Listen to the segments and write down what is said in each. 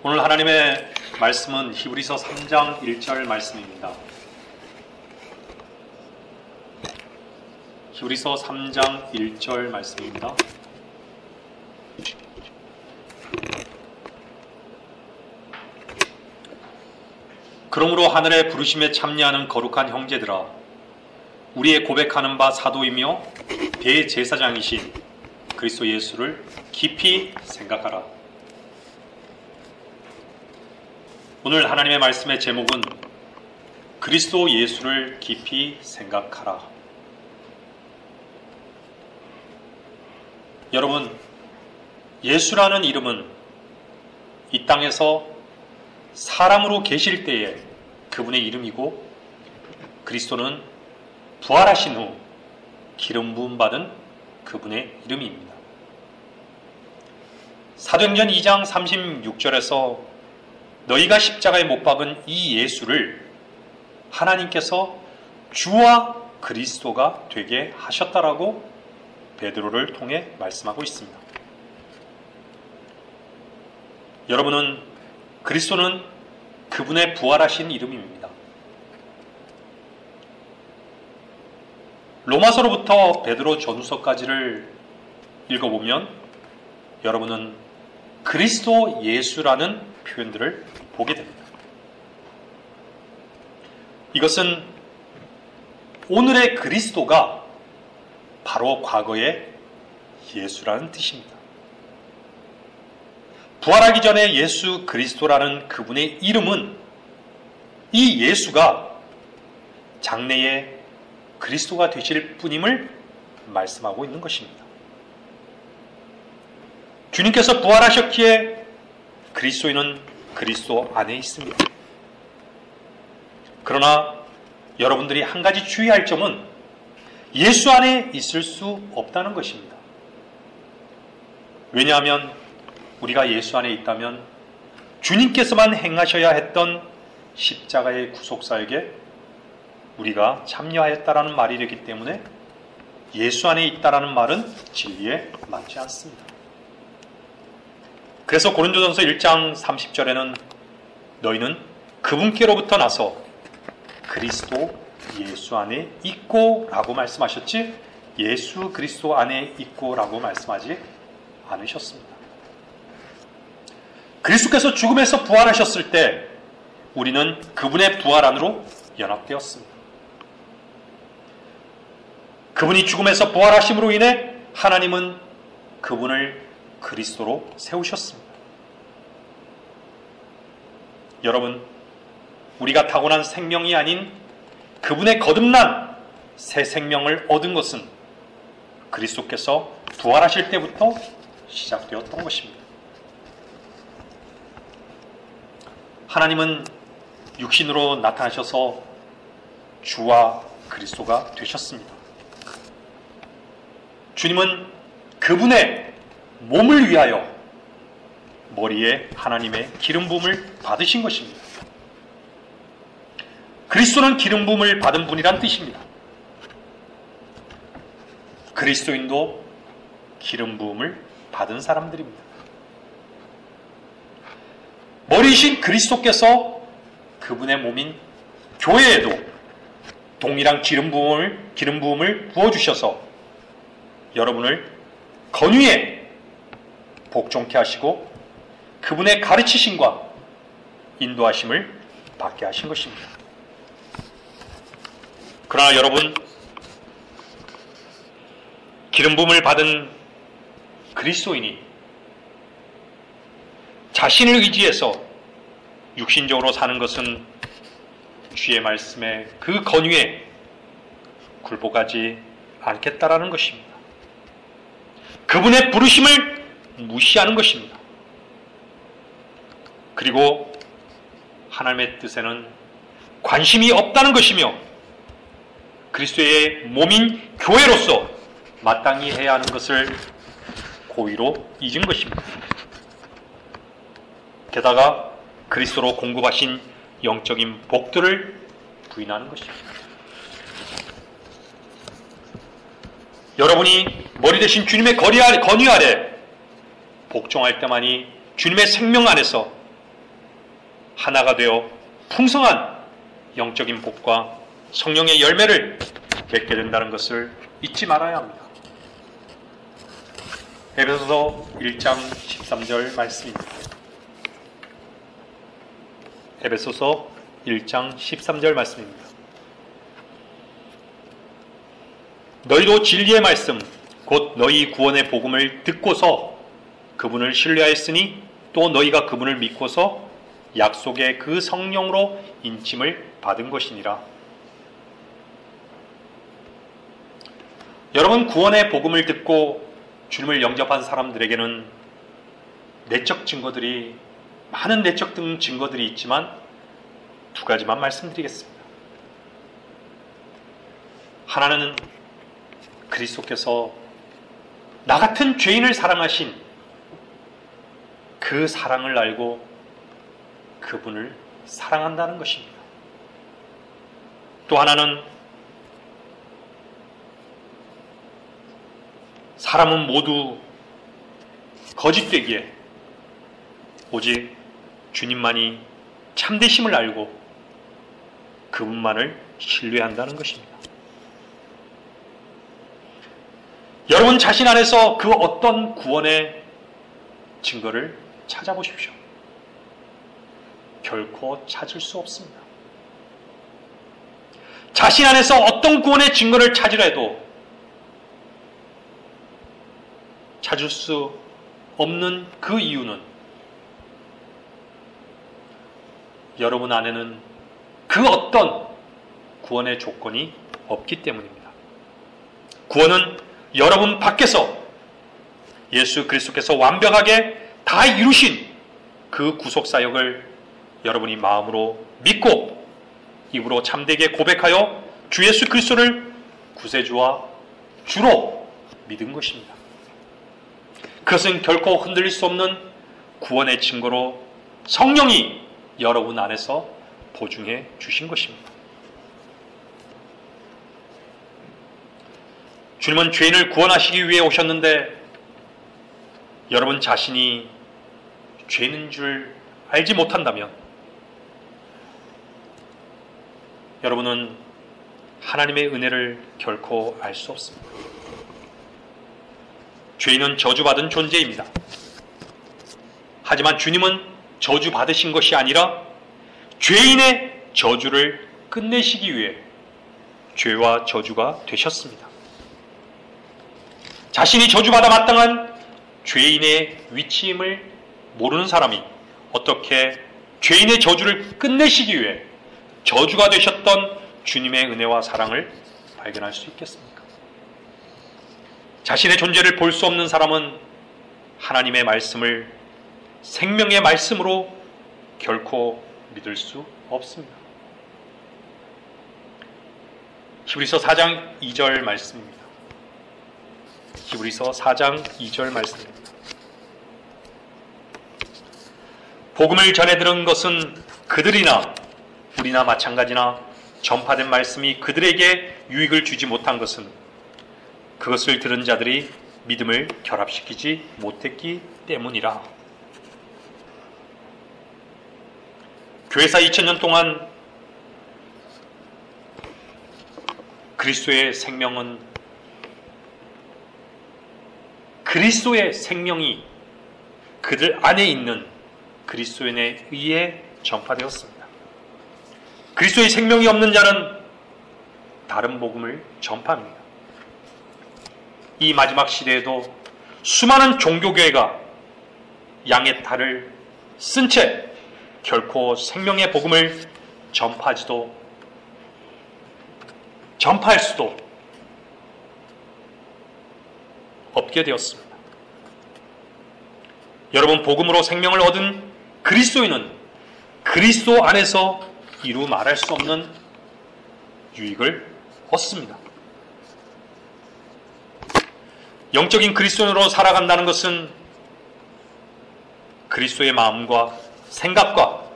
오늘 하나님의 말씀은 히브리서 3장 1절 말씀입니다. 히브리서 3장 1절 말씀입니다. 그러므로 하늘의 부르심에 참여하는 거룩한 형제들아, 우리의 고백하는 바 사도이며 대제사장이신 그리스도 예수를 깊이 생각하라. 오늘 하나님의 말씀의 제목은 그리스도 예수를 깊이 생각하라. 여러분, 예수라는 이름은 이 땅에서 사람으로 계실 때의 그분의 이름이고, 그리스도는 부활하신 후 기름 부음 받은 그분의 이름입니다. 사도행전 2장 36절에서 너희가 십자가에 못 박은 이 예수를 하나님께서 주와 그리스도가 되게 하셨다라고 베드로를 통해 말씀하고 있습니다. 여러분은 그리스도는 그분의 부활하신 이름입니다. 로마서로부터 베드로 전후서까지를 읽어보면 여러분은 그리스도 예수라는 표현들을 보게 됩니다. 이것은 오늘의 그리스도가 바로 과거의 예수라는 뜻입니다. 부활하기 전에 예수 그리스도라는 그분의 이름은 이 예수가 장래에 그리스도가 되실 분임을 말씀하고 있는 것입니다. 주님께서 부활하셨기에 그리스도인은 그리스도 안에 있습니다. 그러나 여러분들이 한 가지 주의할 점은 예수 안에 있을 수 없다는 것입니다. 왜냐하면 우리가 예수 안에 있다면 주님께서만 행하셔야 했던 십자가의 구속사역에 우리가 참여하였다라는 말이 되기 때문에 예수 안에 있다라는 말은 진리에 맞지 않습니다. 그래서 고린도전서 1장 30절에는 너희는 그분께로부터 나서 그리스도 예수 안에 있고 라고 말씀하셨지, 예수 그리스도 안에 있고 라고 말씀하지 않으셨습니다. 그리스도께서 죽음에서 부활하셨을 때 우리는 그분의 부활 안으로 연합되었습니다. 그분이 죽음에서 부활하심으로 인해 하나님은 그분을 그리스도로 세우셨습니다. 여러분, 우리가 타고난 생명이 아닌 그분의 거듭난 새 생명을 얻은 것은 그리스도께서 부활하실 때부터 시작되었던 것입니다. 하나님은 육신으로 나타나셔서 주와 그리스도가 되셨습니다. 주님은 그분의 몸을 위하여 머리에 하나님의 기름 부음을 받으신 것입니다. 그리스도는 기름 부음을 받은 분이란 뜻입니다. 그리스도인도 기름 부음을 받은 사람들입니다. 머리이신 그리스도께서 그분의 몸인 교회에도 동일한 기름 부음을 부어주셔서 여러분을 건위에 복종케 하시고 그분의 가르치심과 인도하심을 받게 하신 것입니다. 그러나 여러분, 기름 부음을 받은 그리스도인이 자신을 의지해서 육신적으로 사는 것은 주의 말씀에 그 건위에 굴복하지 않겠다라는 것입니다. 그분의 부르심을 무시하는 것입니다. 그리고 하나님의 뜻에는 관심이 없다는 것이며 그리스도의 몸인 교회로서 마땅히 해야 하는 것을 고의로 잊은 것입니다. 게다가 그리스도로 공급하신 영적인 복들을 부인하는 것입니다. 여러분이 머리 대신 주님의 건의 아래 복종할 때만이 주님의 생명 안에서 하나가 되어 풍성한 영적인 복과 성령의 열매를 맺게 된다는 것을 잊지 말아야 합니다. 에베소서 1장 13절 말씀입니다. 에베소서 1장 13절 말씀입니다. 너희도 진리의 말씀 곧 너희 구원의 복음을 듣고서 그분을 신뢰하였으니 또 너희가 그분을 믿고서 약속의 그 성령으로 인침을 받은 것이니라. 여러분, 구원의 복음을 듣고 주님을 영접한 사람들에게는 내적 증거들이, 많은 내적 증거들이 있지만 두 가지만 말씀드리겠습니다. 하나는 그리스도께서 나 같은 죄인을 사랑하신 그 사랑을 알고 그분을 사랑한다는 것입니다. 또 하나는 사람은 모두 거짓되기에 오직 주님만이 참되심을 알고 그분만을 신뢰한다는 것입니다. 여러분 자신 안에서 그 어떤 구원의 증거를 찾아보십시오. 결코 찾을 수 없습니다. 자신 안에서 어떤 구원의 증거를 찾으려 해도 찾을 수 없는 그 이유는 여러분 안에는 그 어떤 구원의 조건이 없기 때문입니다. 구원은 여러분 밖에서 예수 그리스도께서 완벽하게 다 이루신 그 구속사역을 여러분이 마음으로 믿고 입으로 참되게 고백하여 주 예수 그리스도를 구세주와 주로 믿은 것입니다. 그것은 결코 흔들릴 수 없는 구원의 증거로 성령이 여러분 안에서 보증해 주신 것입니다. 주님은 죄인을 구원하시기 위해 오셨는데 여러분 자신이 죄인인 줄 알지 못한다면 여러분은 하나님의 은혜를 결코 알 수 없습니다. 죄인은 저주받은 존재입니다. 하지만 주님은 저주받으신 것이 아니라 죄인의 저주를 끝내시기 위해 죄와 저주가 되셨습니다. 자신이 저주받아 마땅한 죄인의 위치임을 모르는 사람이 어떻게 죄인의 저주를 끝내시기 위해 저주가 되셨던 주님의 은혜와 사랑을 발견할 수 있겠습니까? 자신의 존재를 볼 수 없는 사람은 하나님의 말씀을 생명의 말씀으로 결코 믿을 수 없습니다. 히브리서 4장 2절 말씀입니다. 히브리서 4장 2절 말씀입니다. 복음을 전해 들은 것은 그들이나 우리나 마찬가지나 전파된 말씀이 그들에게 유익을 주지 못한 것은 그것을 들은 자들이 믿음을 결합시키지 못했기 때문이라. 교회사 2000년 동안 그리스도의 생명이 그들 안에 있는 그리스도인에 의해 전파되었습니다. 그리스도의 생명이 없는 자는 다른 복음을 전파합니다. 이 마지막 시대에도 수많은 종교교회가 양의 탈을 쓴 채 결코 생명의 복음을 전파할 수도 없게 되었습니다. 여러분, 복음으로 생명을 얻은 그리스도인은 그리스도 안에서 이루 말할 수 없는 유익을 얻습니다. 영적인 그리스도인으로 살아간다는 것은 그리스도의 마음과 생각과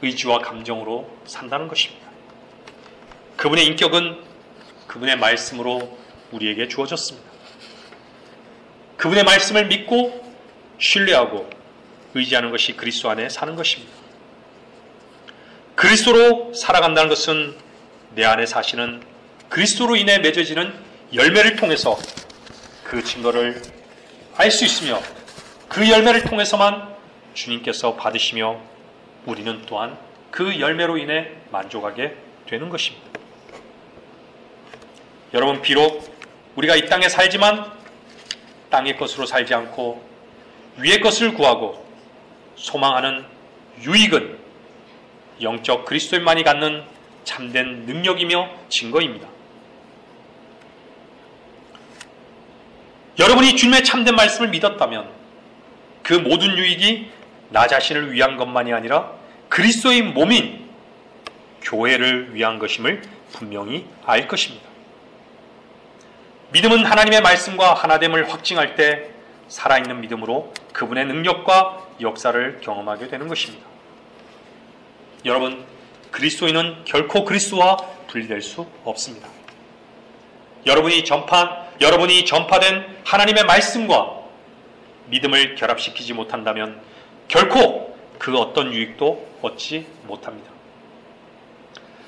의지와 감정으로 산다는 것입니다. 그분의 인격은 그분의 말씀으로 우리에게 주어졌습니다. 그분의 말씀을 믿고 신뢰하고 의지하는 것이 그리스도 안에 사는 것입니다. 그리스도로 살아간다는 것은 내 안에 사시는 그리스도로 인해 맺어지는 열매를 통해서 그 증거를 알 수 있으며 그 열매를 통해서만 주님께서 받으시며 우리는 또한 그 열매로 인해 만족하게 되는 것입니다. 여러분, 비록 우리가 이 땅에 살지만 땅의 것으로 살지 않고 위의 것을 구하고 소망하는 유익은 영적 그리스도인만이 갖는 참된 능력이며 증거입니다. 여러분이 주님의 참된 말씀을 믿었다면 그 모든 유익이 나 자신을 위한 것만이 아니라 그리스도의 몸인 교회를 위한 것임을 분명히 알 것입니다. 믿음은 하나님의 말씀과 하나됨을 확증할 때 살아있는 믿음으로 그분의 능력과 역사를 경험하게 되는 것입니다. 여러분, 그리스도인은 결코 그리스도와 분리될 수 없습니다. 여러분이 전파된 하나님의 말씀과 믿음을 결합시키지 못한다면 결코 그 어떤 유익도 얻지 못합니다.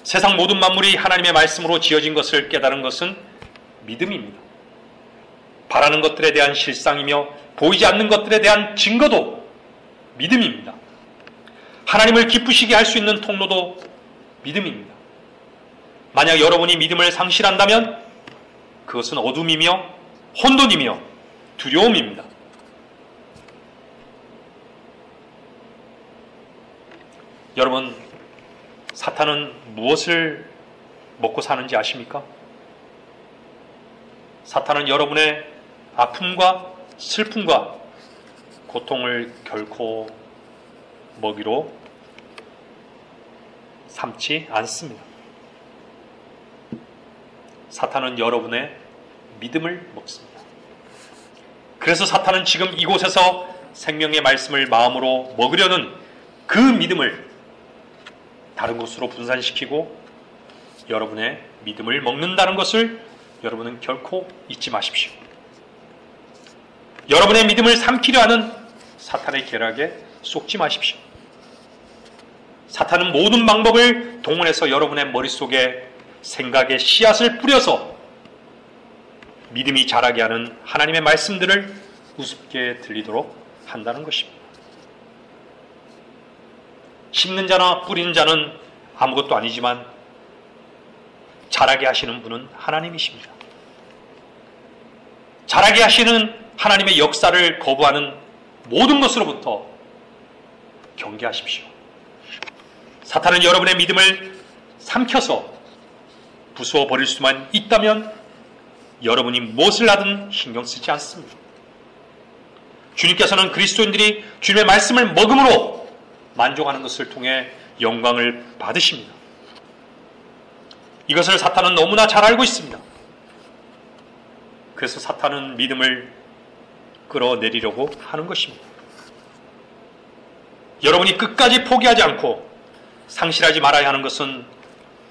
세상 모든 만물이 하나님의 말씀으로 지어진 것을 깨달은 것은 믿음입니다. 바라는 것들에 대한 실상이며 보이지 않는 것들에 대한 증거도 믿음입니다. 하나님을 기쁘시게 할 수 있는 통로도 믿음입니다. 만약 여러분이 믿음을 상실한다면 그것은 어둠이며 혼돈이며 두려움입니다. 여러분, 사탄은 무엇을 먹고 사는지 아십니까? 사탄은 여러분의 아픔과 슬픔과 고통을 결코 먹이로 삼지 않습니다. 사탄은 여러분의 믿음을 먹습니다. 그래서 사탄은 지금 이곳에서 생명의 말씀을 마음으로 먹으려는 그 믿음을 다른 곳으로 분산시키고 여러분의 믿음을 먹는다는 것을 여러분은 결코 잊지 마십시오. 여러분의 믿음을 삼키려 하는 사탄의 계략에 속지 마십시오. 사탄은 모든 방법을 동원해서 여러분의 머릿속에 생각의 씨앗을 뿌려서 믿음이 자라게 하는 하나님의 말씀들을 우습게 들리도록 한다는 것입니다. 심는 자나 뿌리는 자는 아무것도 아니지만 자라게 하시는 분은 하나님이십니다. 자라게 하시는 하나님의 역사를 거부하는 모든 것으로부터 경계하십시오. 사탄은 여러분의 믿음을 삼켜서 부수어 버릴 수만 있다면 여러분이 무엇을 하든 신경 쓰지 않습니다. 주님께서는 그리스도인들이 주님의 말씀을 먹음으로 만족하는 것을 통해 영광을 받으십니다. 이것을 사탄은 너무나 잘 알고 있습니다. 그래서 사탄은 믿음을 끌어내리려고 하는 것입니다. 여러분이 끝까지 포기하지 않고 상실하지 말아야 하는 것은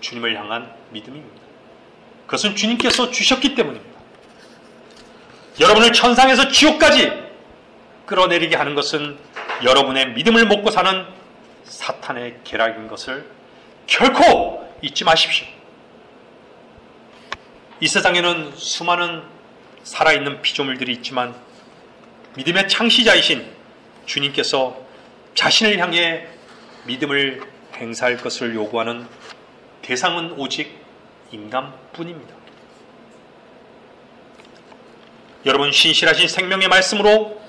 주님을 향한 믿음입니다. 그것은 주님께서 주셨기 때문입니다. 여러분을 천상에서 지옥까지 끌어내리게 하는 것은 여러분의 믿음을 먹고 사는 사탄의 계략인 것을 결코 잊지 마십시오. 이 세상에는 수많은 살아있는 피조물들이 있지만 믿음의 창시자이신 주님께서 자신을 향해 믿음을 행사할 것을 요구하는 대상은 오직 인간뿐입니다. 여러분, 신실하신 생명의 말씀으로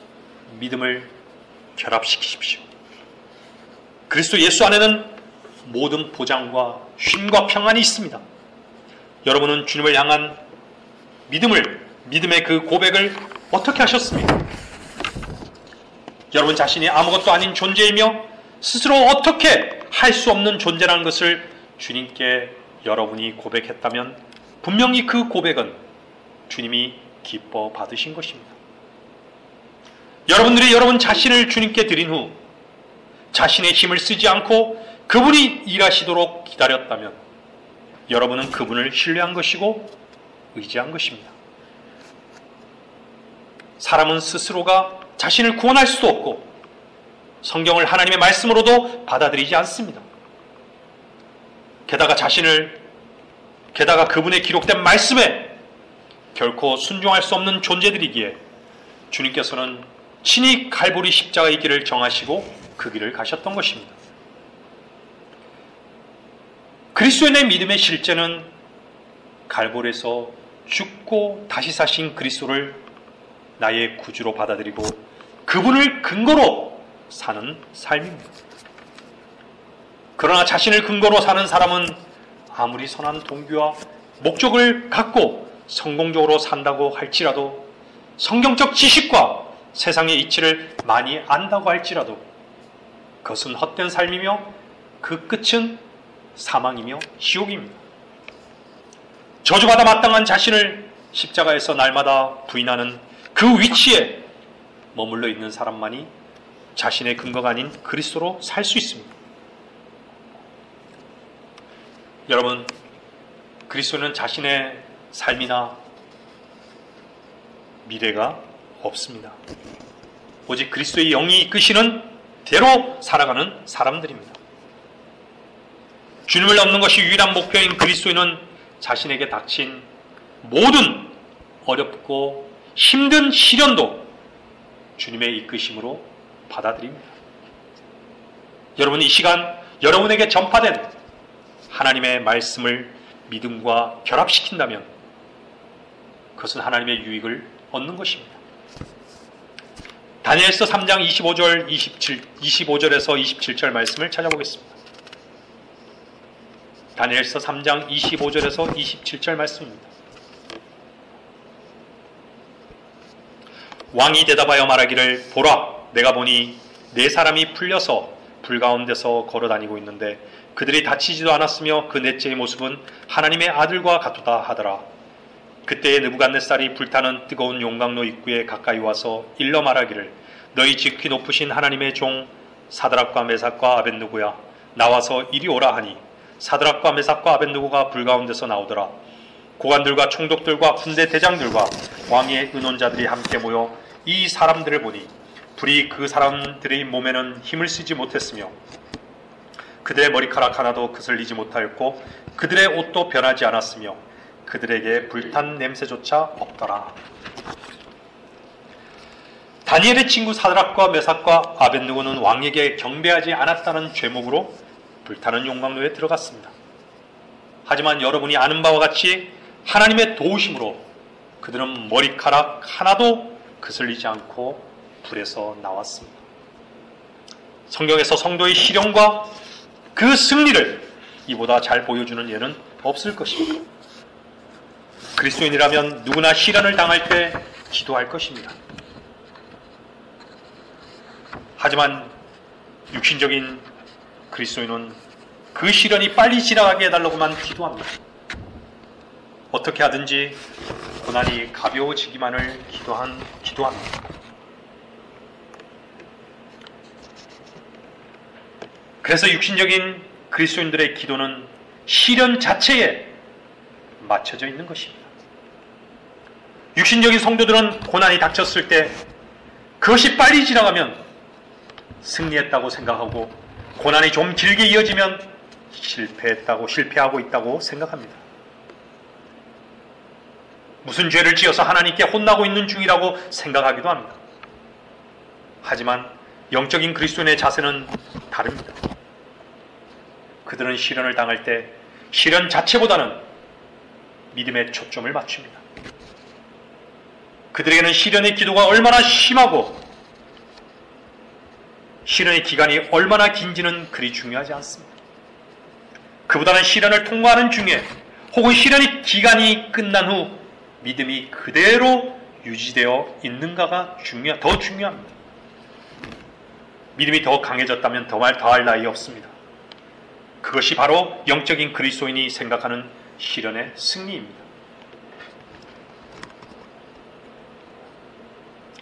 믿음을 결합시키십시오. 그리스도 예수 안에는 모든 보장과 쉼과 평안이 있습니다. 여러분은 주님을 향한 믿음의 그 고백을 어떻게 하셨습니까? 여러분 자신이 아무것도 아닌 존재이며 스스로 어떻게 할 수 없는 존재라는 것을 주님께 여러분이 고백했다면 분명히 그 고백은 주님이 기뻐 받으신 것입니다. 여러분들이 여러분 자신을 주님께 드린 후 자신의 힘을 쓰지 않고 그분이 일하시도록 기다렸다면 여러분은 그분을 신뢰한 것이고 의지한 것입니다. 사람은 스스로가 자신을 구원할 수도 없고 성경을 하나님의 말씀으로도 받아들이지 않습니다. 게다가 그분의 기록된 말씀에 결코 순종할 수 없는 존재들이기에 주님께서는 친히 갈보리 십자가의 길을 정하시고 그 길을 가셨던 것입니다. 그리스도인의 믿음의 실제는 갈보리에서 죽고 다시 사신 그리스도를 나의 구주로 받아들이고 그분을 근거로 사는 삶입니다. 그러나 자신을 근거로 사는 사람은 아무리 선한 동기와 목적을 갖고 성공적으로 산다고 할지라도, 성경적 지식과 세상의 이치를 많이 안다고 할지라도 그것은 헛된 삶이며 그 끝은 사망이며 지옥입니다. 저주받아 마땅한 자신을 십자가에서 날마다 부인하는 그 위치에 머물러 있는 사람만이 자신의 근거가 아닌 그리스도로 살 수 있습니다. 여러분, 그리스도는 자신의 삶이나 미래가 없습니다. 오직 그리스도의 영이 이끄시는 대로 살아가는 사람들입니다. 주님을 얻는 것이 유일한 목표인 그리스도인은 자신에게 닥친 모든 어렵고 힘든 시련도 주님의 이끄심으로 받아들입니다. 여러분, 이 시간 여러분에게 전파된 하나님의 말씀을 믿음과 결합시킨다면 그것은 하나님의 유익을 얻는 것입니다. 다니엘서 3장 25절에서 27절 말씀을 찾아보겠습니다. 다니엘서 3장 25절에서 27절 말씀입니다. 왕이 대답하여 말하기를, 보라, 내가 보니 네 사람이 풀려서 불 가운데서 걸어다니고 있는데 그들이 다치지도 않았으며 그 넷째의 모습은 하나님의 아들과 같도다 하더라. 그때에 느부갓네살이 불타는 뜨거운 용광로 입구에 가까이 와서 일러 말하기를, 너희 지극히 높으신 하나님의 종 사드락과 메삭과 아벳느고야, 나와서 이리 오라 하니 사드락과 메삭과 아벳느고가 불 가운데서 나오더라. 고관들과 총독들과 군대 대장들과 왕의 의논자들이 함께 모여 이 사람들을 보니 불이 그 사람들의 몸에는 힘을 쓰지 못했으며 그들의 머리카락 하나도 그슬리지 못하였고 그들의 옷도 변하지 않았으며 그들에게 불탄 냄새조차 없더라. 다니엘의 친구 사드락과 메삭과 아벳느고는 왕에게 경배하지 않았다는 죄목으로 불타는 용광로에 들어갔습니다. 하지만 여러분이 아는 바와 같이 하나님의 도우심으로 그들은 머리카락 하나도 그슬리지 않고 불에서 나왔습니다. 성경에서 성도의 실현과 그 승리를 이보다 잘 보여주는 예는 없을 것입니다. 그리스도인이라면 누구나 시련을 당할 때 기도할 것입니다. 하지만 육신적인 그리스도인은 그 시련이 빨리 지나가게 해달라고만 기도합니다. 어떻게 하든지 고난이 가벼워지기만을 기도합니다. 그래서 육신적인 그리스도인들의 기도는 시련 자체에 맞춰져 있는 것입니다. 육신적인 성도들은 고난이 닥쳤을 때 그것이 빨리 지나가면 승리했다고 생각하고 고난이 좀 길게 이어지면 실패하고 있다고 생각합니다. 무슨 죄를 지어서 하나님께 혼나고 있는 중이라고 생각하기도 합니다. 하지만 영적인 그리스도인의 자세는 다릅니다. 그들은 시련을 당할 때 시련 자체보다는 믿음에 초점을 맞춥니다. 그들에게는 시련의 기도가 얼마나 심하고 시련의 기간이 얼마나 긴지는 그리 중요하지 않습니다. 그보다는 시련을 통과하는 중에 혹은 시련의 기간이 끝난 후 믿음이 그대로 유지되어 있는가가 더 중요합니다. 믿음이 더 강해졌다면 더할 나위 없습니다. 그것이 바로 영적인 그리스도인이 생각하는 시련의 승리입니다.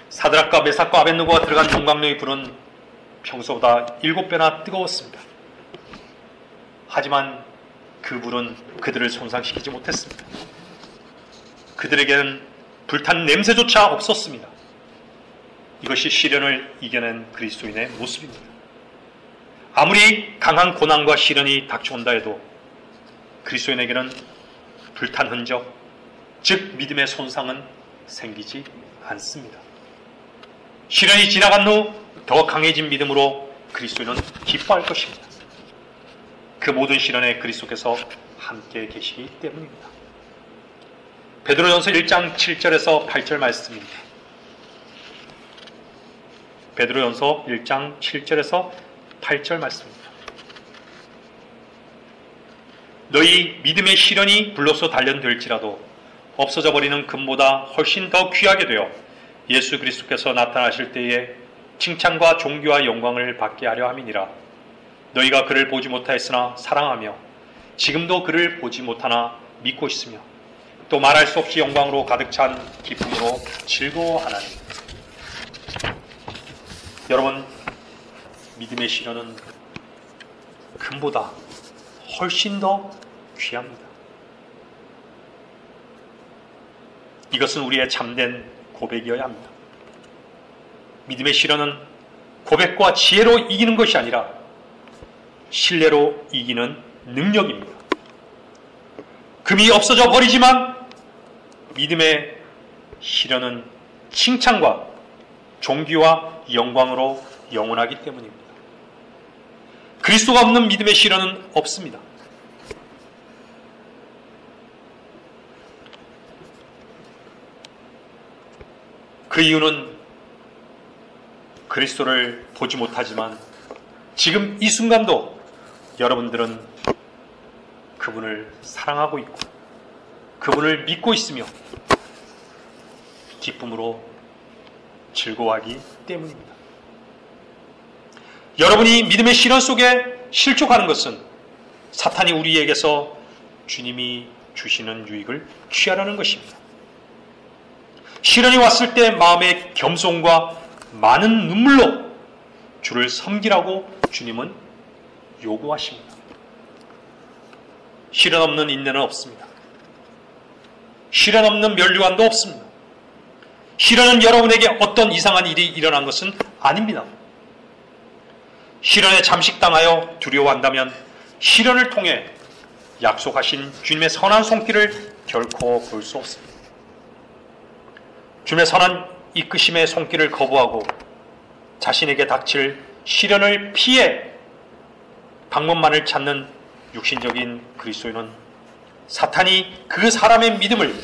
사드락과 메삭과 아벳느고가 들어간 용광로의 불은 평소보다 7배나 뜨거웠습니다. 하지만 그 불은 그들을 손상시키지 못했습니다. 그들에게는 불탄 냄새조차 없었습니다. 이것이 시련을 이겨낸 그리스도인의 모습입니다. 아무리 강한 고난과 시련이 닥쳐온다 해도 그리스도인에게는 불탄 흔적, 즉 믿음의 손상은 생기지 않습니다. 시련이 지나간 후 더 강해진 믿음으로 그리스도인은 기뻐할 것입니다. 그 모든 시련에 그리스도께서 함께 계시기 때문입니다. 베드로전서 1장 7절에서 8절 말씀입니다. 베드로전서 1장 7절에서 8절 말씀입니다. 너희 믿음의 시련이 불로소 단련될지라도 없어져 버리는 금보다 훨씬 더 귀하게 되어 예수 그리스도께서 나타나실 때에 칭찬과 존귀와 영광을 받게 하려 함이니라. 너희가 그를 보지 못하였으나 사랑하며 지금도 그를 보지 못하나 믿고 있으며 또 말할 수 없이 영광으로 가득 찬 기쁨으로 즐거워하나니. 여러분, 믿음의 시련은 금보다 훨씬 더 귀합니다. 이것은 우리의 참된 고백이어야 합니다. 믿음의 시련은 고백과 지혜로 이기는 것이 아니라 신뢰로 이기는 능력입니다. 금이 없어져 버리지만 믿음의 시련은 칭찬과 존귀와 영광으로 영원하기 때문입니다. 그리스도가 없는 믿음의 시련은 없습니다. 그 이유는 그리스도를 보지 못하지만 지금 이 순간도 여러분들은 그분을 사랑하고 있고 그분을 믿고 있으며 기쁨으로 즐거워하기 때문입니다. 여러분이 믿음의 시련 속에 실족하는 것은 사탄이 우리에게서 주님이 주시는 유익을 취하려는 것입니다. 시련이 왔을 때 마음의 겸손과 많은 눈물로 주를 섬기라고 주님은 요구하십니다. 시련 없는 인내는 없습니다. 시련 없는 면류관도 없습니다. 시련은 여러분에게 어떤 이상한 일이 일어난 것은 아닙니다. 시련에 잠식당하여 두려워한다면 시련을 통해 약속하신 주님의 선한 손길을 결코 볼 수 없습니다. 주님의 선한 이끄심의 손길을 거부하고 자신에게 닥칠 시련을 피해 방법만을 찾는 육신적인 그리스도인은 사탄이 그 사람의 믿음을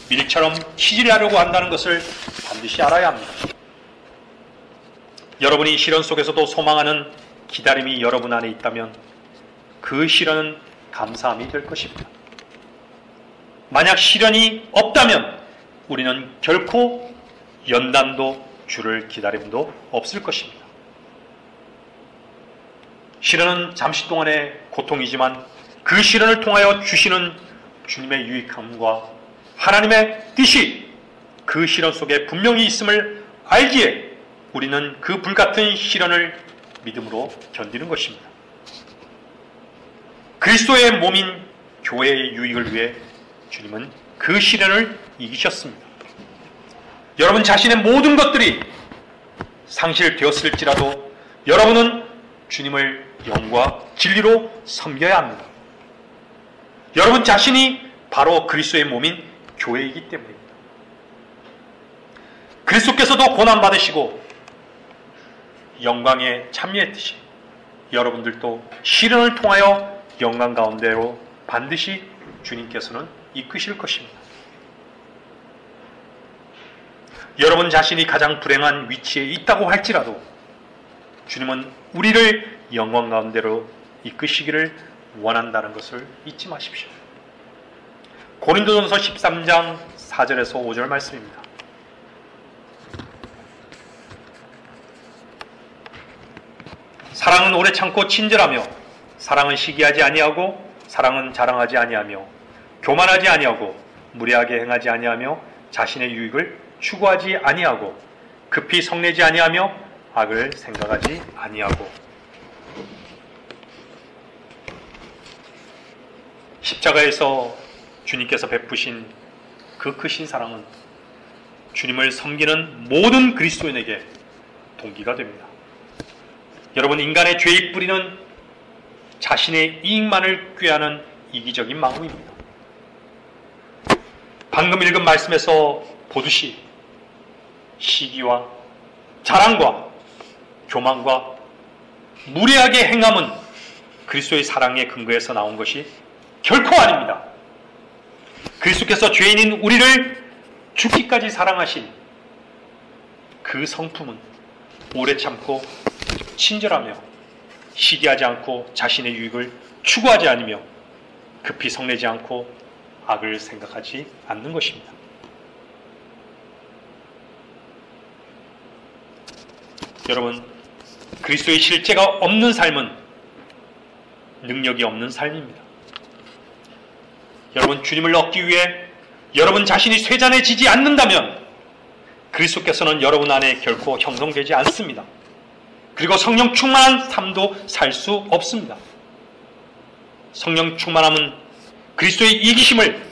밀처럼 치질하려고 한다는 것을 반드시 알아야 합니다. 여러분이 시련 속에서도 소망하는 기다림이 여러분 안에 있다면 그 시련은 감사함이 될 것입니다. 만약 시련이 없다면 우리는 결코 연단도 주를 기다림도 없을 것입니다. 시련은 잠시 동안의 고통이지만 그 시련을 통하여 주시는 주님의 유익함과 하나님의 뜻이 그 시련 속에 분명히 있음을 알기에 우리는 그 불같은 시련을 믿음으로 견디는 것입니다. 그리스도의 몸인 교회의 유익을 위해 주님은 그 시련을 이기셨습니다. 여러분 자신의 모든 것들이 상실되었을지라도 여러분은 주님을 영과 진리로 섬겨야 합니다. 여러분 자신이 바로 그리스도의 몸인 교회이기 때문입니다. 그리스도께서도 고난받으시고 영광에 참여했듯이 여러분들도 시련을 통하여 영광 가운데로 반드시 주님께서는 이끄실 것입니다. 여러분 자신이 가장 불행한 위치에 있다고 할지라도 주님은 우리를 영광 가운데로 이끄시기를 원한다는 것을 잊지 마십시오. 고린도전서 13장 4절에서 5절 말씀입니다. 사랑은 오래 참고 친절하며 사랑은 시기하지 아니하고 사랑은 자랑하지 아니하며 교만하지 아니하고 무례하게 행하지 아니하며 자신의 유익을 추구하지 아니하고 급히 성내지 아니하며 악을 생각하지 아니하고. 십자가에서 주님께서 베푸신 그 크신 사랑은 주님을 섬기는 모든 그리스도인에게 동기가 됩니다. 여러분, 인간의 죄의 뿌리는 자신의 이익만을 꾀하는 이기적인 마음입니다. 방금 읽은 말씀에서 보듯이 시기와 자랑과 교만과 무례하게 행함은 그리스도의 사랑의 근거에서 나온 것이 결코 아닙니다. 그리스도께서 죄인인 우리를 죽기까지 사랑하신 그 성품은 오래 참고 친절하며 시기하지 않고 자신의 유익을 추구하지 않으며 급히 성내지 않고 악을 생각하지 않는 것입니다. 여러분, 그리스도의 실제가 없는 삶은 능력이 없는 삶입니다. 여러분, 주님을 얻기 위해 여러분 자신이 쇠잔해지지 않는다면 그리스도께서는 여러분 안에 결코 형성되지 않습니다. 그리고 성령 충만한 삶도 살 수 없습니다. 성령 충만함은 그리스도의 이기심을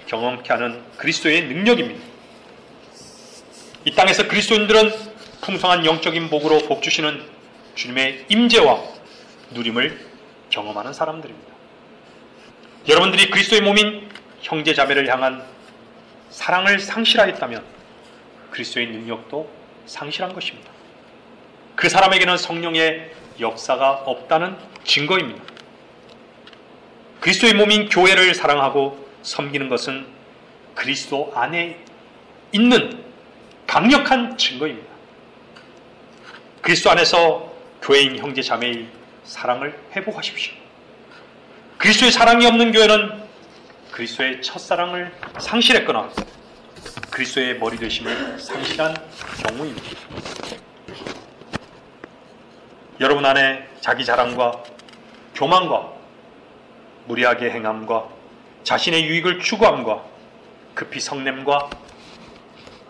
경험케 하는 그리스도의 능력입니다. 이 땅에서 그리스도인들은 풍성한 영적인 복으로 복주시는 주님의 임재와 누림을 경험하는 사람들입니다. 여러분들이 그리스도의 몸인 형제 자매를 향한 사랑을 상실하였다면 그리스도의 능력도 상실한 것입니다. 그 사람에게는 성령의 역사가 없다는 증거입니다. 그리스도의 몸인 교회를 사랑하고 섬기는 것은 그리스도 안에 있는 강력한 증거입니다. 그리스도 안에서 교회인 형제 자매의 사랑을 회복하십시오. 그리스도의 사랑이 없는 교회는 그리스도의 첫사랑을 상실했거나 그리스도의 머리 되심을 상실한 경우입니다. 여러분 안에 자기 자랑과 교만과 무리하게 행함과 자신의 유익을 추구함과 급히 성냄과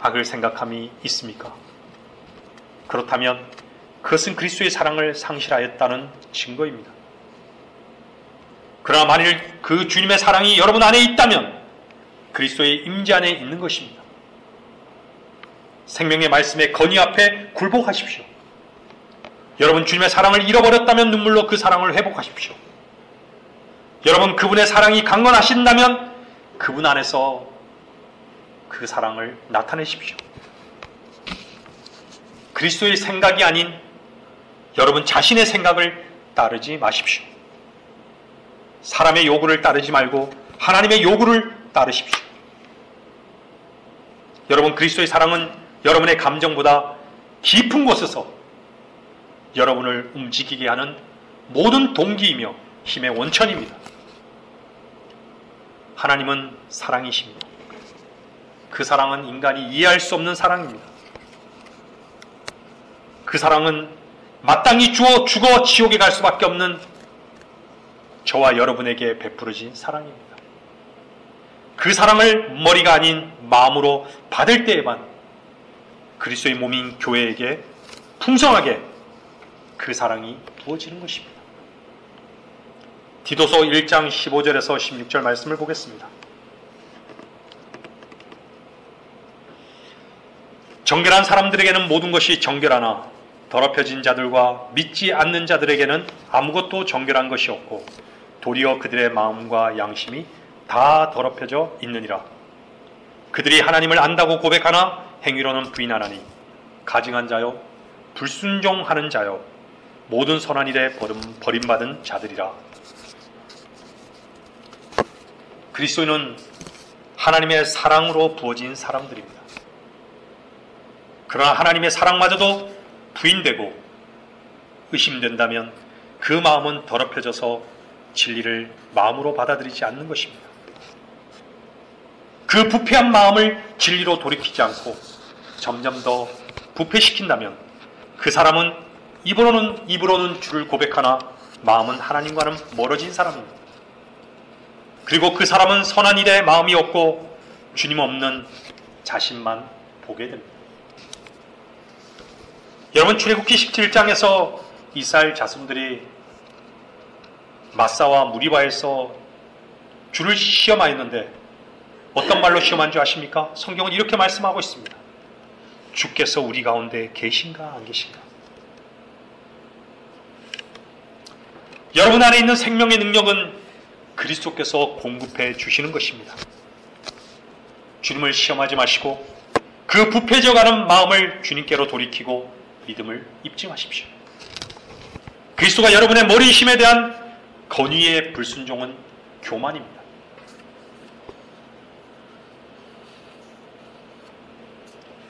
악을 생각함이 있습니까? 그렇다면 그것은 그리스도의 사랑을 상실하였다는 증거입니다. 그러나 만일 그 주님의 사랑이 여러분 안에 있다면 그리스도의 임재 안에 있는 것입니다. 생명의 말씀의 건의 앞에 굴복하십시오. 여러분 주님의 사랑을 잃어버렸다면 눈물로 그 사랑을 회복하십시오. 여러분 그분의 사랑이 강건하신다면 그분 안에서 그 사랑을 나타내십시오. 그리스도의 생각이 아닌 여러분 자신의 생각을 따르지 마십시오. 사람의 요구를 따르지 말고 하나님의 요구를 따르십시오. 여러분 그리스도의 사랑은 여러분의 감정보다 깊은 곳에서 여러분을 움직이게 하는 모든 동기이며 힘의 원천입니다. 하나님은 사랑이십니다. 그 사랑은 인간이 이해할 수 없는 사랑입니다. 그 사랑은 마땅히 죽어 지옥에 갈 수밖에 없는 저와 여러분에게 베풀어진 사랑입니다. 그 사랑을 머리가 아닌 마음으로 받을 때에만 그리스도의 몸인 교회에게 풍성하게 그 사랑이 부어지는 것입니다. 디도서 1장 15절에서 16절 말씀을 보겠습니다. 정결한 사람들에게는 모든 것이 정결하나 더럽혀진 자들과 믿지 않는 자들에게는 아무것도 정결한 것이 없고 도리어 그들의 마음과 양심이 다 더럽혀져 있느니라. 그들이 하나님을 안다고 고백하나 행위로는 부인하나니 가증한 자요 불순종하는 자요 모든 선한 일에 버림받은 자들이라. 그리스도인은 하나님의 사랑으로 부어진 사람들입니다. 그러나 하나님의 사랑마저도 부인되고 의심된다면 그 마음은 더럽혀져서 진리를 마음으로 받아들이지 않는 것입니다. 그 부패한 마음을 진리로 돌이키지 않고 점점 더 부패시킨다면 그 사람은 입으로는 주를 고백하나 마음은 하나님과는 멀어진 사람입니다. 그리고 그 사람은 선한 일에 마음이 없고 주님 없는 자신만 보게 됩니다. 여러분 출애굽기 17장에서 이스라엘 자손들이 마사와 무리바에서 주를 시험하였는데 어떤 말로 시험한 줄 아십니까? 성경은 이렇게 말씀하고 있습니다. 주께서 우리 가운데 계신가 안 계신가? 여러분 안에 있는 생명의 능력은 그리스도께서 공급해 주시는 것입니다. 주님을 시험하지 마시고 그 부패져가는 마음을 주님께로 돌이키고 믿음을 입증하십시오. 그리스도가 여러분의 머리이심에 대한 권위의 불순종은 교만입니다.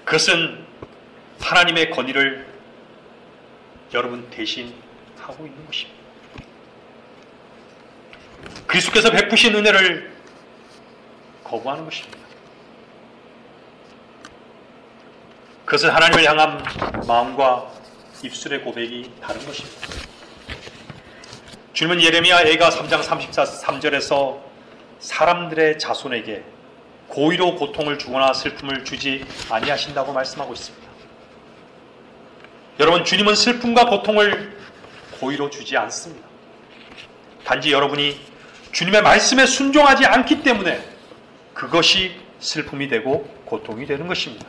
그것은 하나님의 권위를 여러분 대신 하고 있는 것입니다. 그리스도께서 베푸신 은혜를 거부하는 것입니다. 그것은 하나님을 향한 마음과 입술의 고백이 다른 것입니다. 주님은 예레미야 애가 3장 33절에서 사람들의 자손에게 고의로 고통을 주거나 슬픔을 주지 아니하신다고 말씀하고 있습니다. 여러분, 주님은 슬픔과 고통을 고의로 주지 않습니다. 단지 여러분이 주님의 말씀에 순종하지 않기 때문에 그것이 슬픔이 되고 고통이 되는 것입니다.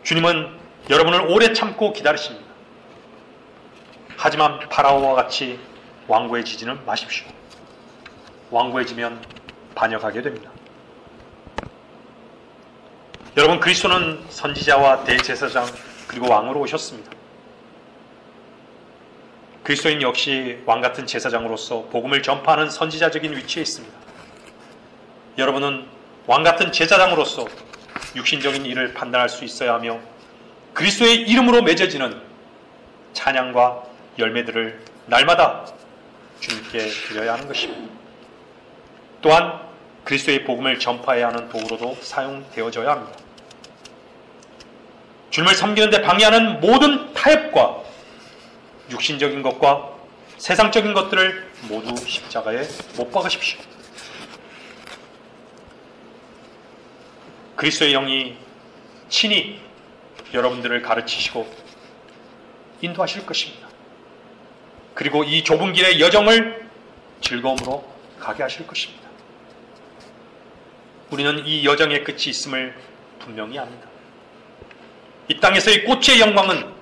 주님은 여러분을 오래 참고 기다리십니다. 하지만 파라오와 같이 완고해지지는 마십시오. 완고해지면 반역하게 됩니다. 여러분, 그리스도는 선지자와 대제사장 그리고 왕으로 오셨습니다. 그리스도인 역시 왕같은 제사장으로서 복음을 전파하는 선지자적인 위치에 있습니다. 여러분은 왕같은 제사장으로서 육신적인 일을 판단할 수 있어야 하며 그리스도의 이름으로 맺어지는 찬양과 열매들을 날마다 주님께 드려야 하는 것입니다. 또한 그리스도의 복음을 전파해야 하는 도구로도 사용되어져야 합니다. 주님을 섬기는 데 방해하는 모든 타협과 육신적인 것과 세상적인 것들을 모두 십자가에 못 박으십시오. 그리스도의 영이 친히 여러분들을 가르치시고 인도하실 것입니다. 그리고 이 좁은 길의 여정을 즐거움으로 가게 하실 것입니다. 우리는 이 여정의 끝이 있음을 분명히 압니다. 이 땅에서의 꽃의 영광은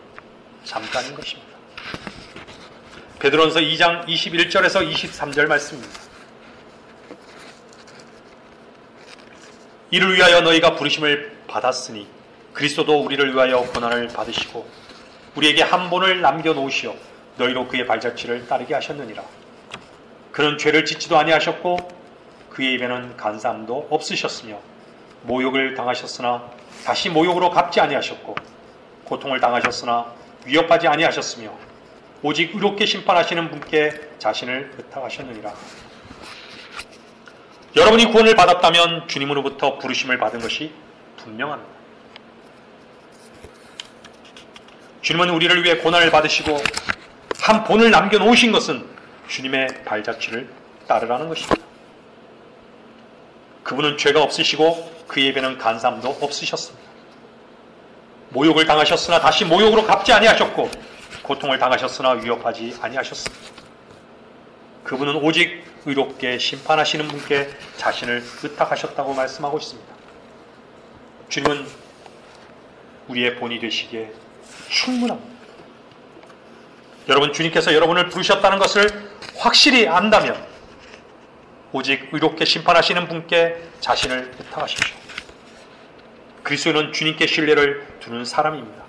잠깐인 것입니다. 베드로전서 2장 21절에서 23절 말씀입니다. 이를 위하여 너희가 부르심을 받았으니 그리스도도 우리를 위하여 고난을 받으시고 우리에게 한 본을 남겨놓으시어 너희로 그의 발자취를 따르게 하셨느니라. 그는 죄를 짓지도 아니하셨고 그의 입에는 간사함도 없으셨으며 모욕을 당하셨으나 다시 모욕으로 갚지 아니하셨고 고통을 당하셨으나 위협하지 아니하셨으며 오직 의롭게 심판하시는 분께 자신을 의탁하셨느니라. 여러분이 구원을 받았다면 주님으로부터 부르심을 받은 것이 분명합니다. 주님은 우리를 위해 고난을 받으시고 한 본을 남겨놓으신 것은 주님의 발자취를 따르라는 것입니다. 그분은 죄가 없으시고 그의 입에는 간사함도 없으셨습니다. 모욕을 당하셨으나 다시 모욕으로 갚지 아니하셨고 고통을 당하셨으나 위협하지 아니하셨습니다. 그분은 오직 의롭게 심판하시는 분께 자신을 의탁하셨다고 말씀하고 있습니다. 주님은 우리의 본이 되시기에 충분합니다. 여러분, 주님께서 여러분을 부르셨다는 것을 확실히 안다면 오직 의롭게 심판하시는 분께 자신을 의탁하십시오. 그리스도는 주님께 신뢰를 두는 사람입니다.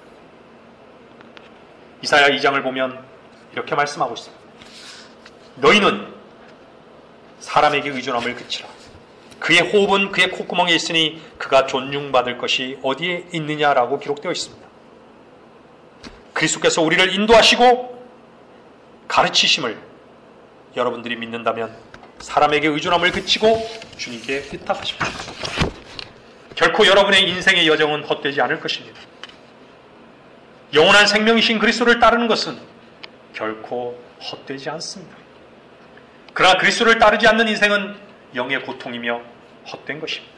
이사야 2장을 보면 이렇게 말씀하고 있습니다. 너희는 사람에게 의존함을 그치라. 그의 호흡은 그의 콧구멍에 있으니 그가 존중받을 것이 어디에 있느냐라고 기록되어 있습니다. 그리스도께서 우리를 인도하시고 가르치심을 여러분들이 믿는다면 사람에게 의존함을 그치고 주님께 의탁하십시오. 결코 여러분의 인생의 여정은 헛되지 않을 것입니다. 영원한 생명이신 그리스도를 따르는 것은 결코 헛되지 않습니다. 그러나 그리스도를 따르지 않는 인생은 영의 고통이며 헛된 것입니다.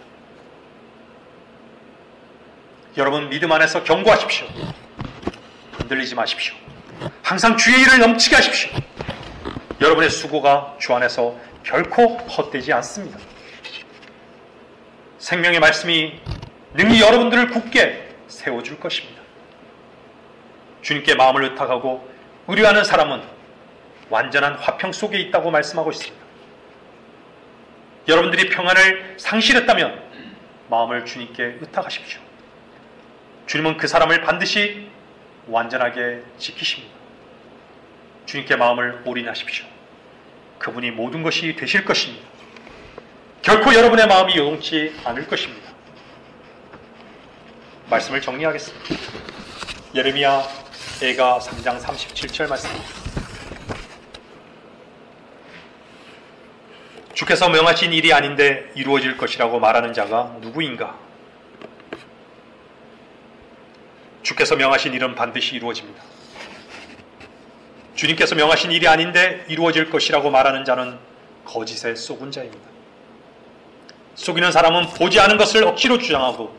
여러분, 믿음 안에서 견고하십시오. 흔들리지 마십시오. 항상 주의 일을 넘치게 하십시오. 여러분의 수고가 주 안에서 결코 헛되지 않습니다. 생명의 말씀이 능히 여러분들을 굳게 세워줄 것입니다. 주님께 마음을 의탁하고 의뢰하는 사람은 완전한 화평 속에 있다고 말씀하고 있습니다. 여러분들이 평안을 상실했다면 마음을 주님께 의탁하십시오. 주님은 그 사람을 반드시 완전하게 지키십니다. 주님께 마음을 올인하십시오. 그분이 모든 것이 되실 것입니다. 결코 여러분의 마음이 요동치 않을 것입니다. 말씀을 정리하겠습니다. 예레미야 애가 3장 37절 말씀입니다. 주께서 명하신 일이 아닌데 이루어질 것이라고 말하는 자가 누구인가? 주께서 명하신 일은 반드시 이루어집니다. 주님께서 명하신 일이 아닌데 이루어질 것이라고 말하는 자는 거짓에 속은 자입니다. 속이는 사람은 보지 않은 것을 억지로 주장하고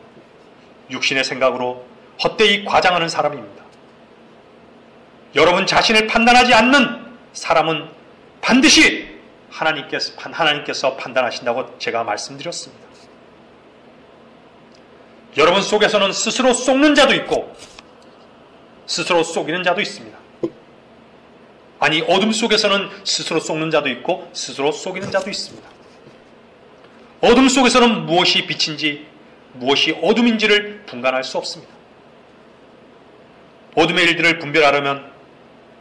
육신의 생각으로 헛되이 과장하는 사람입니다. 여러분 자신을 판단하지 않는 사람은 반드시 하나님께서 판단하신다고 제가 말씀드렸습니다. 여러분 속에서는 스스로 속는 자도 있고 스스로 속이는 자도 있습니다. 아니, 어둠 속에서는 스스로 속는 자도 있고 스스로 속이는 자도 있습니다. 어둠 속에서는 무엇이 빛인지 무엇이 어둠인지를 분간할 수 없습니다. 어둠의 일들을 분별하려면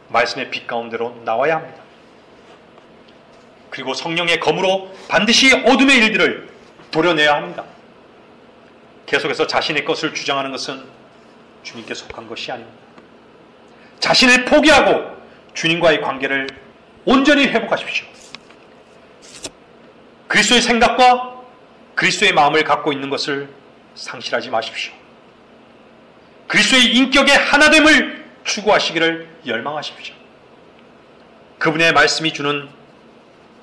말씀의 빛 가운데로 나와야 합니다. 그리고 성령의 검으로 반드시 어둠의 일들을 도려내야 합니다. 계속해서 자신의 것을 주장하는 것은 주님께 속한 것이 아닙니다. 자신을 포기하고 주님과의 관계를 온전히 회복하십시오. 그리스도의 생각과 그리스도의 마음을 갖고 있는 것을 상실하지 마십시오. 그리스도의 인격의 하나됨을 추구하시기를 열망하십시오. 그분의 말씀이 주는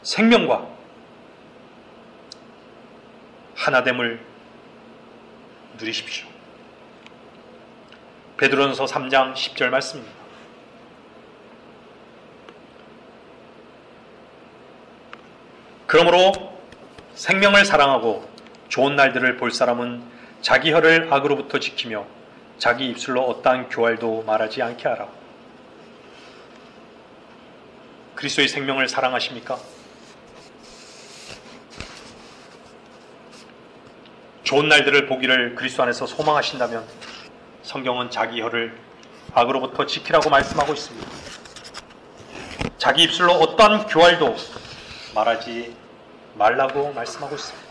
생명과 하나됨을 누리십시오. 베드로전서 3장 10절 말씀입니다. 그러므로 생명을 사랑하고 좋은 날들을 볼 사람은 자기 혀를 악으로부터 지키며 자기 입술로 어떠한 교활도 말하지 않게 하라. 그리스도의 생명을 사랑하십니까? 좋은 날들을 보기를 그리스도 안에서 소망하신다면 성경은 자기 혀를 악으로부터 지키라고 말씀하고 있습니다. 자기 입술로 어떠한 교활도 말하지 말라고 말씀하고 있습니다.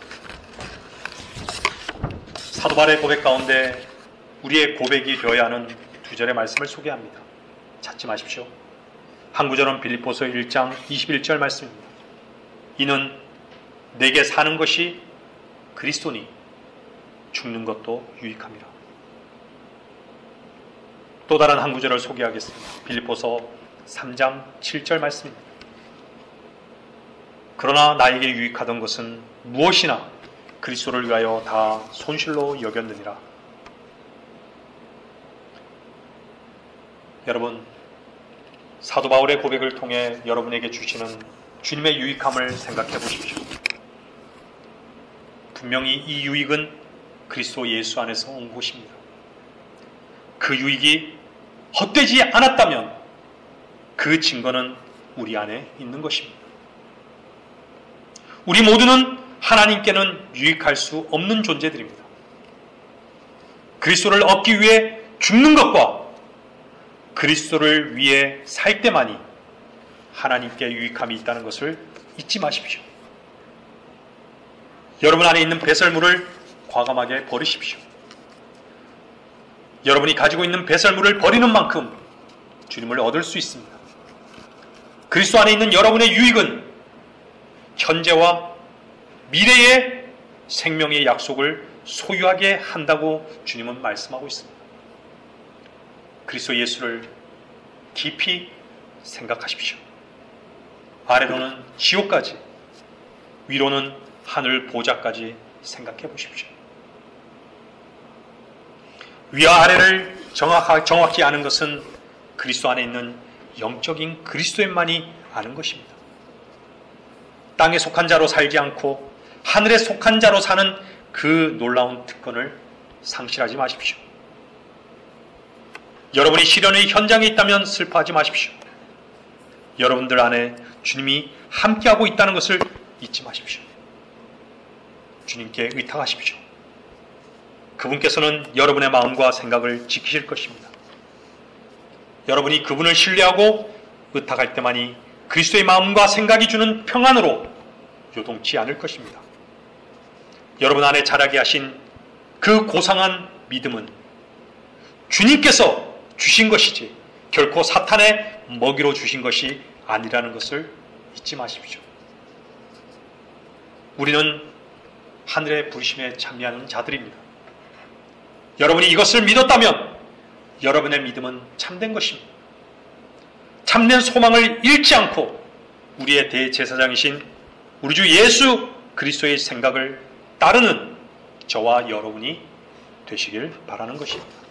사도 바울의 고백 가운데 우리의 고백이 되어야 하는 두 절의 말씀을 소개합니다. 찾지 마십시오. 한 구절은 빌립보서 1장 21절 말씀입니다. 이는 내게 사는 것이 그리스도니 죽는 것도 유익함이라. 또 다른 한 구절을 소개하겠습니다. 빌립보서 3장 7절 말씀입니다. 그러나 나에게 유익하던 것은 무엇이나 그리스도를 위하여 다 손실로 여겼느니라. 여러분, 사도 바울의 고백을 통해 여러분에게 주시는 주님의 유익함을 생각해 보십시오. 분명히 이 유익은 그리스도 예수 안에서 온 것입니다. 그 유익이 헛되지 않았다면 그 증거는 우리 안에 있는 것입니다. 우리 모두는 하나님께는 유익할 수 없는 존재들입니다. 그리스도를 얻기 위해 죽는 것과 그리스도를 위해 살 때만이 하나님께 유익함이 있다는 것을 잊지 마십시오. 여러분 안에 있는 배설물을 과감하게 버리십시오. 여러분이 가지고 있는 배설물을 버리는 만큼 주님을 얻을 수 있습니다. 그리스도 안에 있는 여러분의 유익은 현재와 미래의 생명의 약속을 소유하게 한다고 주님은 말씀하고 있습니다. 그리스도 예수를 깊이 생각하십시오. 아래로는 지옥까지, 위로는 하늘 보좌까지 생각해 보십시오. 위와 아래를 정확히 아는 것은 그리스도 안에 있는 영적인 그리스도인만이 아는 것입니다. 땅에 속한 자로 살지 않고 하늘에 속한 자로 사는 그 놀라운 특권을 상실하지 마십시오. 여러분이 시련의 현장에 있다면 슬퍼하지 마십시오. 여러분들 안에 주님이 함께하고 있다는 것을 잊지 마십시오. 주님께 의탁하십시오. 그분께서는 여러분의 마음과 생각을 지키실 것입니다. 여러분이 그분을 신뢰하고 의탁할 때만이 그리스도의 마음과 생각이 주는 평안으로 요동치 않을 것입니다. 여러분 안에 자라게 하신 그 고상한 믿음은 주님께서 주신 것이지 결코 사탄의 먹이로 주신 것이 아니라는 것을 잊지 마십시오. 우리는 하늘의 부르심에 참여하는 자들입니다. 여러분이 이것을 믿었다면 여러분의 믿음은 참된 것입니다. 참된 소망을 잃지 않고 우리의 대제사장이신 우리 주 예수 그리스도의 생각을 따르는 저와 여러분이 되시길 바라는 것입니다.